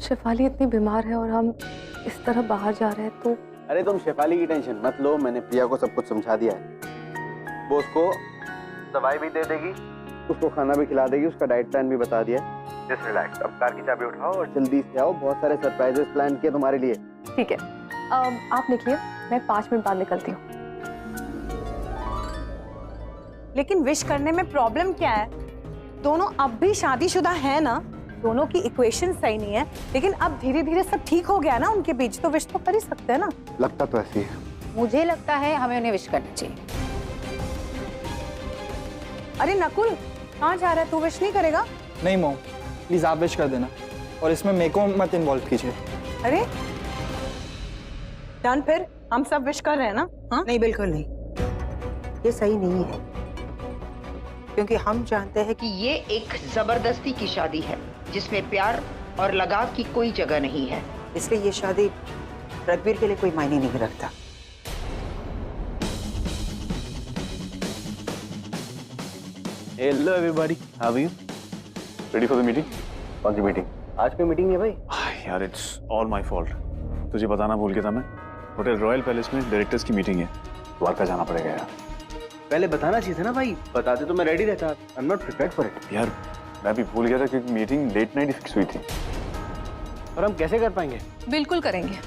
शेफाली इतनी बीमार है और हम इस तरह बाहर जा रहे हैं तो। अरे तुम शेफाली की टेंशन मत लो, मैंने प्रिया को सब कुछ समझा दिया है। वो उसको दवाई भी दे देगी, उसको खाना भी खिला देगी, उसका डाइट प्लान भी बता दिया। जस्ट रिलैक्स, अब कार की चाबी उठाओ और जल्दी से आओ, बहुत सारे सरप्राइजेस प्लान किए तुम्हारे लिए। ठीक है, आप निकलिए, मैं 5 मिनट बाद निकलती हूँ। लेकिन विश करने में प्रॉब्लम क्या है? दोनों अब भी शादीशुदा है ना, दोनों की इक्वेशन सही नहीं है, लेकिन अब धीरे धीरे सब ठीक हो गया ना उनके बीच, तो विश तो कर ही सकते हैं ना। लगता तो ऐसी है। मुझे लगता है हमें उन्हें विश करना चाहिए। अरे नकुल, कहाँ जा रहा है तू? विश नहीं करेगा? नहीं मॉम, प्लीज आप विश कर देना और इसमें मेरे को मत इन्वॉल्व कीजिए। अरे डन, फिर हम सब विश कर रहे हैं ना? हाँ नहीं, बिल्कुल नहीं, ये सही नहीं है, क्योंकि हम जानते हैं कि ये एक जबरदस्ती की शादी है जिसमें प्यार और लगाव की कोई जगह नहीं है, इसलिए ये शादी रणवीर के लिए कोई मायने नहीं रखता। Hello everybody, how are you? Ready for the meeting? कौन सी मीटिंग? आज कोई मीटिंग है भाई? यार इट्स ऑल माय फॉल्ट, तुझे बताना भूल गया था मैं। होटल रॉयल पैलेस में डायरेक्टर्स की मीटिंग है, द्वारका जाना पड़ेगा यार। पहले बताना चाहिए था ना भाई, बताते तो मैं रेडी रहता। I am not prepared for it. यार मैं भी भूल गया था क्योंकि मीटिंग लेट नाइट फिक्स हुई थी। और हम कैसे कर पाएंगे? बिल्कुल करेंगे।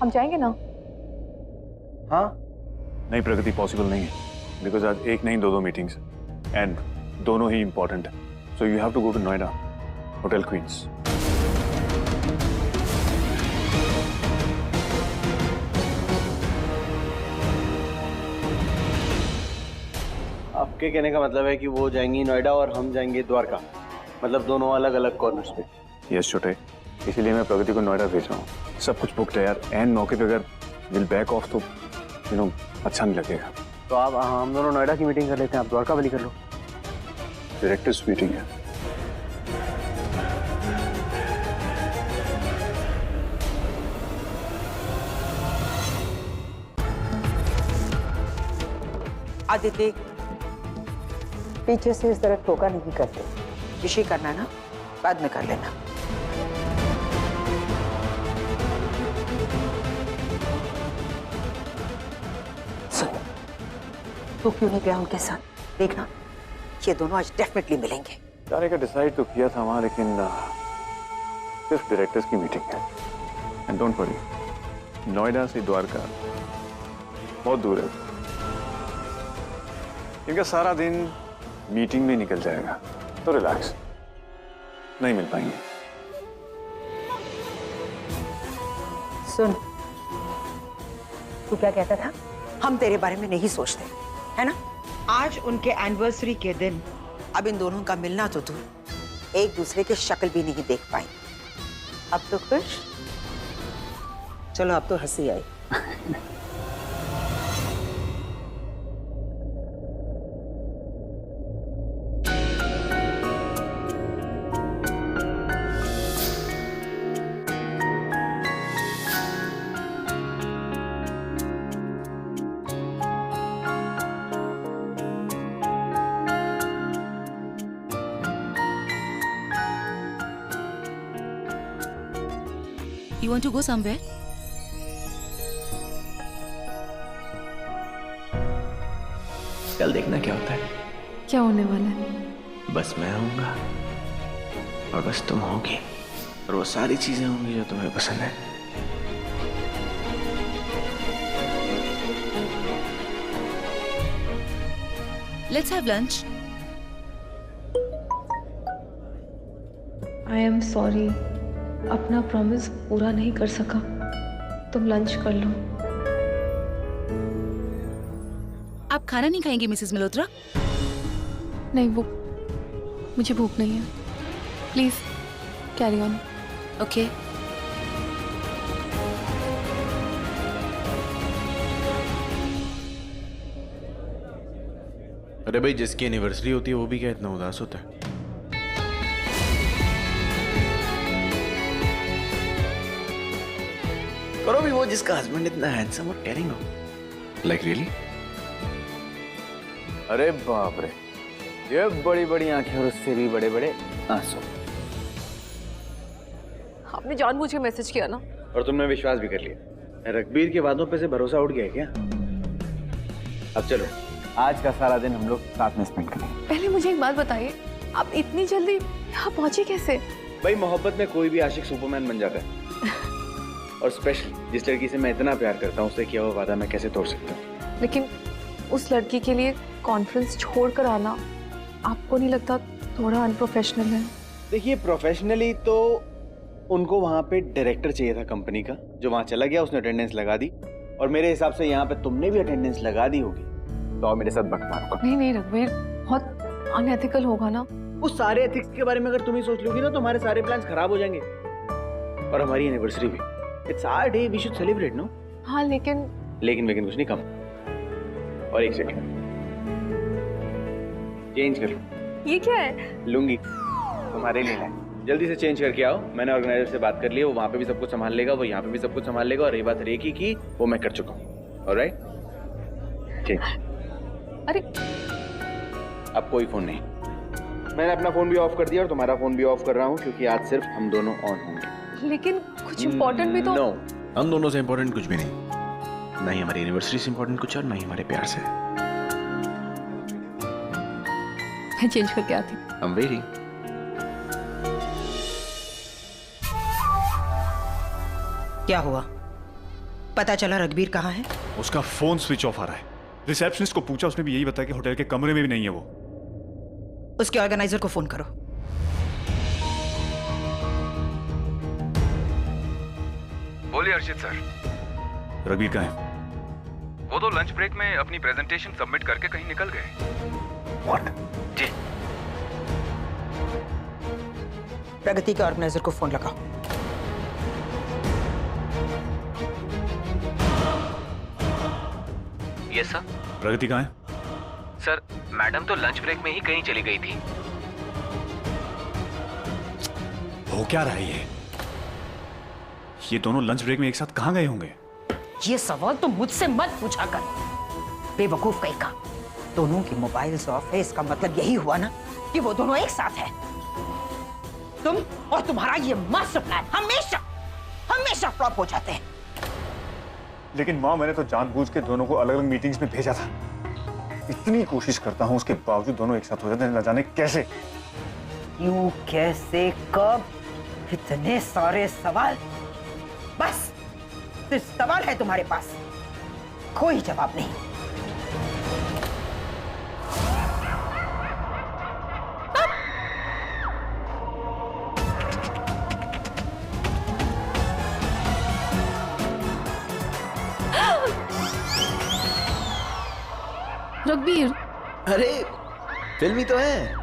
हम जाएंगे ना? हाँ नहीं प्रगति, पॉसिबल नहीं है, बिकॉज आज एक नहीं दो मीटिंग्स एंड दोनों ही इंपॉर्टेंट है। So you have to go to Noida, hotel Queens. आपके कहने का मतलब है कि वो जाएंगी नोएडा और हम जाएंगे द्वारका, मतलब दोनों अलग अलग कॉर्नर्स पे। यस छोटे, इसीलिए मैं प्रगति को नोएडा भेज रहा हूँ। सब कुछ बुक्ड है यार, एंड मौके पे अगर विल बैक ऑफ तो यू नो अच्छा नहीं लगेगा। तो आप हम दोनों नोएडा की मीटिंग कर लेते हैं, आप द्वारका वाली कर लो। डायरेक्टर्स मीटिंग है। आदित्य, पीछे से इस तरह टोका नहीं करते, विषय करना ना बाद में कर लेना। सुन, तू क्यों नहीं गया उनके साथ? देखना, ये दोनों आज डेफिनेटली मिलेंगे। जाने का डिसाइड तो किया था वहां, लेकिन सिर्फ डायरेक्टर्स की मीटिंग है। एंड डोंट वरी, नोएडा से द्वारका बहुत दूर है, इनका सारा दिन मीटिंग में निकल जाएगा, तो रिलैक्स, नहीं मिल पाएंगे। सुन, तू क्या कहता था? हम तेरे बारे में नहीं सोचते, है ना? आज उनके एनिवर्सरी के दिन अब इन दोनों का मिलना तो दूर, एक दूसरे की शक्ल भी नहीं देख पाए। अब तो खुश? चलो, अब तो हंसी आई। You want to go somewhere? कल देखना क्या होता है। क्या होने वाला है? बस मैं आऊंगा और बस तुम होगी, और वो सारी चीजें होंगी जो तुम्हें पसंद है। Let's have lunch. I am sorry, अपना प्रॉमिस पूरा नहीं कर सका। तुम लंच कर लो। आप खाना नहीं खाएंगी मिसेस मल्होत्रा? नहीं, वो मुझे भूख नहीं है। Please carry on. ओके। अरे भाई, जिसकी एनिवर्सरी होती है वो भी क्या इतना उदास होता है? करो भी वो जिसका हस्बैंड इतना हैंडसम और केयरिंग हो। Like really? अरे बाप रे, ये बड़ी बड़ी आंखें और उससे भी बड़े बड़े आंसू। आपने जानबूझ के मैसेज किया ना? और तुमने विश्वास भी कर लिया। रघबीर के वादों पे से भरोसा उठ गया क्या? अब चलो, आज का सारा दिन हम लोग साथ में स्पेंड करेंगे। पहले मुझे एक बात बताइए, आप इतनी जल्दी यहाँ पहुंचे कैसे? भाई मोहब्बत में कोई भी आशिक सुपरमैन बन जाता है। और स्पेशली जिस लड़की से मैं इतना प्यार करता हूँ, उससे किया हुआ वादा मैं कैसे तोड़ सकता हूँ? लेकिन उस लड़की के लिए कॉन्फ्रेंस छोड़कर आना आपको नहीं लगता थोड़ा अनप्रोफेशनल है? देखिए, प्रोफेशनली तो उनको वहाँ पे डायरेक्टर चाहिए था कंपनी का, जो वहाँ चला गया, उसने अटेंडेंस लगा दी। और मेरे हिसाब से यहाँ पे तुमने भी अटेंडेंस लगा दी होगी, तो आओ मेरे साथ बक मारो। नहीं रघुवीर, बहुत अनएथिकल होगा ना। उस सारे एथिक्स के बारे में अगर तुम ही सोच लोगी ना, तो हमारे सारे प्लान्स खराब हो जाएंगे। और हमारी एनिवर्सरी भी, it's our day, we should celebrate, no? हाँ, लेकिन कुछ नहीं, कम। और एक सेकंड, चेंज कर लो। ये क्या है? लूंगी, तुम्हारे लिए है। जल्दी से चेंज करके आओ। मैंने ऑर्गेनाइजर से बात कर ली है, वो वहाँ पे भी सब कुछ संभाल लेगा, वो यहाँ पे भी सब कुछ संभाल लेगा। और रही बात रेकी की, वो मैं कर चुका हूँ। Alright, change. अरे अब कोई फोन नहीं। मैंने अपना फोन भी ऑफ कर दिया और तुम्हारा फोन भी ऑफ कर रहा हूँ, क्योंकि आज सिर्फ हम दोनों ऑन होंगे। लेकिन कुछ इम्पोर्टेंट भी तो। नो, हम दोनों से इम्पोर्टेंट कुछ भी नहीं, ना ही हमारी एनिवर्सरी से इम्पोर्टेंट कुछ और ना ही हमारे प्यार से। मैं चेंज करके आती हूँ। I'm waiting. क्या हुआ? पता चला रघबीर कहाँ है? उसका फोन स्विच ऑफ आ रहा है। रिसेप्शनिस्ट को पूछा, उसने भी यही बताया कि होटल के कमरे में भी नहीं है वो। उसके ऑर्गेनाइजर को फोन करो। बोलिए अर्शित सर। रघबीर कहाँ है? वो तो लंच ब्रेक में अपनी प्रेजेंटेशन सबमिट करके कहीं निकल गए। What? जी। प्रगति के ऑर्गेनाइजर को फोन लगाओ। Yes sir. प्रगति कहाँ है? सर, मैडम तो लंच ब्रेक में ही कहीं चली गई थी। हो क्या रहा है ये दोनों लंच ब्रेक में एक साथ कहाँ गए होंगे? ये सवाल तो मुझसे मत पूछा कर, बेवकूफ कहीं का। दोनों की मोबाइल्स ऑफ है, इसका मतलब यही हुआ ना कि वो दोनों एक साथ हैं। तुम और तुम्हारा ये मास्टर प्लान हमेशा फ्लॉप हो जाते हैं। लेकिन माँ, मैंने तो जानबूझ के दोनों को अलग अलग मीटिंग्स में भेजा था। इतनी कोशिश करता हूँ, उसके बावजूद दोनों एक साथ हो जाते हैं, न जाने कैसे। क्यों, कैसे, कब, इतने सारे सवाल। बस सिर्फ सवाल है तुम्हारे पास, कोई जवाब नहीं। रघबीर, अरे फिल्मी तो है।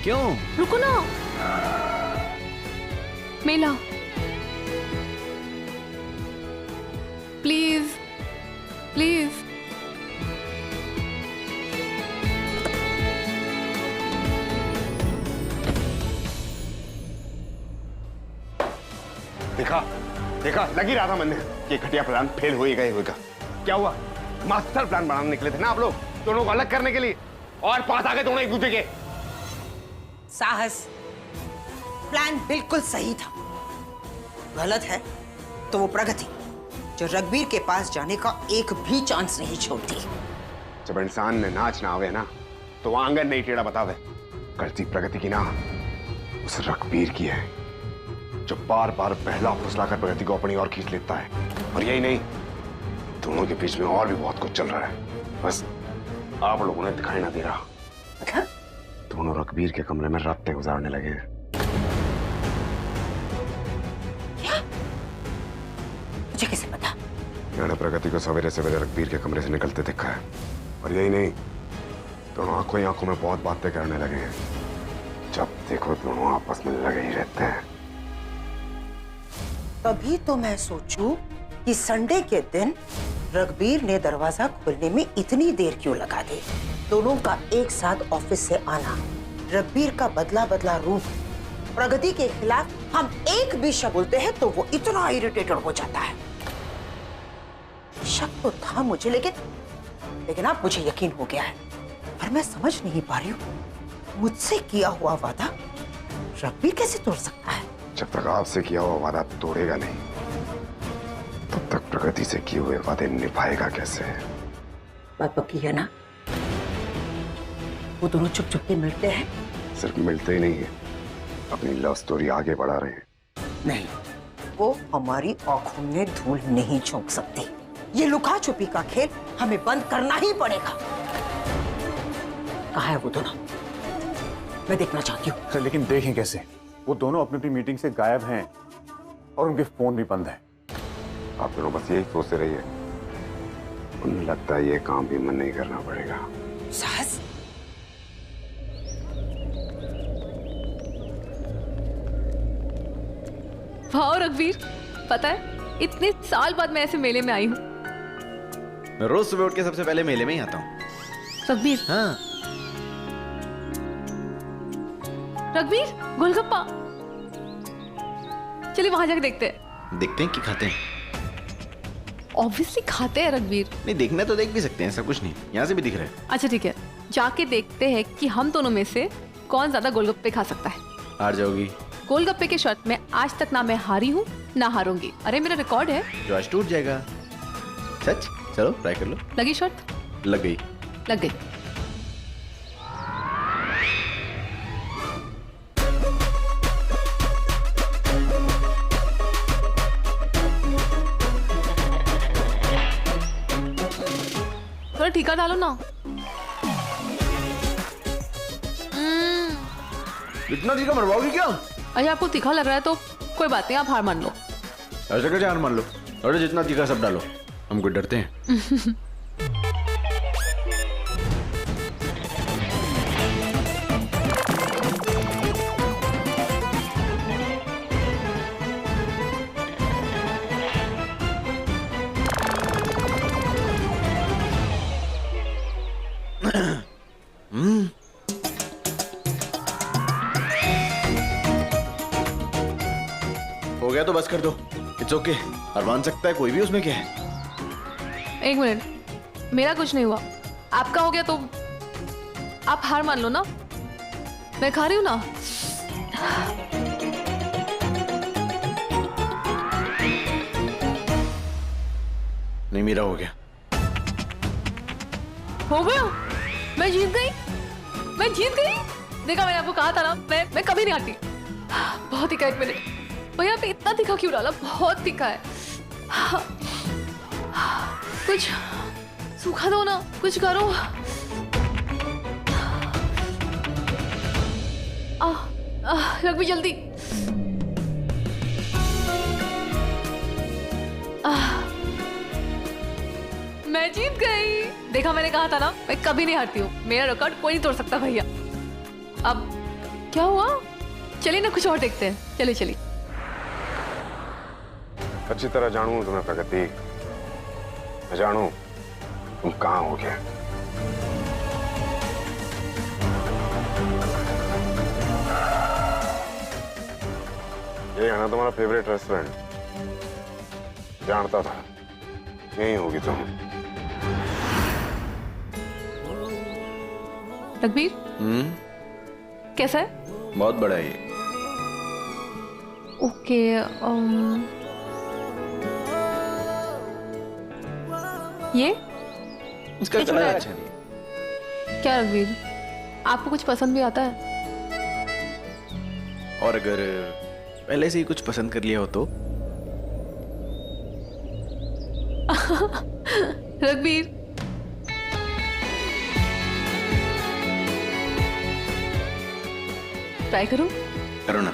क्यों? रुको ना। मेला, प्लीज प्लीज। देखा देखा, लग ही रहा था मन में कि घटिया प्लान फेल होएगा ही होएगा। क्या हुआ? मास्टर प्लान बनाने निकले थे ना आप लोग, दोनों को अलग करने के लिए, और पास आ गए दोनों एक दूसरे के। साहस, प्लान बिल्कुल सही था। गलत है तो वो प्रगति, जो रघुवीर के पास जाने का एक भी चांस नहीं छोड़ती। जब इंसान ने नाच ना आवे ना, तो आंगन नहीं टेढ़ा बतावे। गलती प्रगति की ना, उस रघुवीर की है, जो बार बार पहला फुसलाकर प्रगति को अपनी ओर खींच लेता है। और यही नहीं, दोनों के बीच में और भी बहुत कुछ चल रहा है, बस आप लोगों ने दिखाई ना दे रहा। दोनों रघुवीर के कमरे में रातें गुजारने लगे हैं। क्या? मुझे कैसे पता? मैंने प्रगति को सवेरे सवेरे रघुवीर के कमरे से निकलते देखा है। और यही नहीं, दोनों आंखों ही आंखों में बहुत बातें करने लगे हैं। जब देखो दोनों आपस में लगे ही रहते हैं। तभी तो मैं सोचूं कि संडे के दिन रघुवीर ने दरवाजा खोलने में इतनी देर क्यों लगा दी। दोनों का एक साथ ऑफिस से आना, रघुवीर का बदला बदला रूप, प्रगति के खिलाफ हम एक भी शब्द बोलते हैं तो वो इतना इरिटेटेड हो जाता है। शक तो था मुझे, लेकिन अब मुझे यकीन हो गया है। पर मैं समझ नहीं पा रही हूँ, मुझसे किया हुआ वादा रघुवीर कैसे तोड़ सकता है? जब तक आपसे किया हुआ वादा तोड़ेगा नहीं, तब तक प्रगति से किए हुए वादे निभाएगा कैसे? बात पक्की है ना? वो दोनों चुप चुप के मिलते हैं। सिर्फ मिलते ही नहीं है, अपनी लव स्टोरी आगे बढ़ा रहे हैं। नहीं, वो हमारी आंखों में धूल नहीं झोंक सकती। ये लुका छुपी का खेल हमें बंद करना ही पड़ेगा। कहाँ है वो दोनों? मैं देखना चाहती हूँ। लेकिन देखें कैसे? वो दोनों अपनी अपनी मीटिंग से गायब हैं और उनके फोन भी बंद हैं। आप दोनों बस यही सोचते रहिए, उन्हें लगता है ये काम भी मन नहीं करना पड़ेगा। साहस, वाह रघुवीर, पता है इतने साल बाद मैं ऐसे मेले में आई हूँ। मैं रोज सुबह उठ के सबसे पहले मेले में ही आता हूँ। रघुवीर, हाँ। रघुवीर, गोलगप्पा, चलिए वहां जाके देखते हैं। देखते हैं कि खाते हैं? ऑब्वियसली खाते हैं रघुवीर। नहीं, देखना तो देख भी सकते हैं, ऐसा कुछ नहीं, यहाँ से भी दिख रहा है। अच्छा ठीक है, जाके देखते हैं कि हम दोनों में से कौन ज्यादा गोलगप्पे खा सकता है। हार जाओगी। गोलगप्पे की शर्त में आज तक ना मैं हारी हूँ ना हारूंगी। अरे मेरा रिकॉर्ड है जो आज टूट जाएगा। सच? चलो ट्राई कर लो। लगी शर्त? लग गई। लग गई। थोड़ा ठीका डालो ना। इतना तीखा मरवाओगी क्या? अरे आपको तीखा लग रहा है तो कोई बात नहीं, आप हार मान लो। ऐसे कैसे हार मान लो? अरे जितना तीखा सब डालो, हमको डरते हैं। हो गया तो बस कर दो। इट्स ओके, हर मान सकता है कोई भी, उसमें क्या है। एक मिनट, मेरा कुछ नहीं हुआ, आपका हो गया तो आप हार मान लो ना। मैं खा रही हूँ ना। नहीं, मेरा हो गया। हो गया? मैं जीत गई, मैं जीत गई। देखा, मैंने आपको कहा था ना, मैं कभी नहीं हारती। बहुत तीखा, एक मिनट भैया, पे इतना तीखा क्यों डाला? बहुत तीखा है। कुछ सूखा दो ना, कुछ करो। रघुवीर जल्दी। मैं जीत गई। देखा, मैंने कहा था ना, मैं कभी नहीं हारती हूँ। मेरा रिकॉर्ड कोई नहीं तोड़ सकता भैया। अब क्या हुआ? चलिए ना कुछ और देखते हैं, चलिए चलिए। अच्छी तरह जानू तुम्हें प्रगति, मैं जानू तुम कहाँ हो गए। ये है ना तुम्हारा फेवरेट रेस्टोरेंट, जानता था यही होगी तुम। रघुवीर कैसा है? बहुत बड़ा है ये। ओके ये इसका ये कलर छोटा है। अच्छा नहीं है। क्या रघुवीर, आपको कुछ पसंद भी आता है? और अगर पहले से ही कुछ पसंद कर लिया हो तो? रघुवीर ट्राई करूं? करो ना।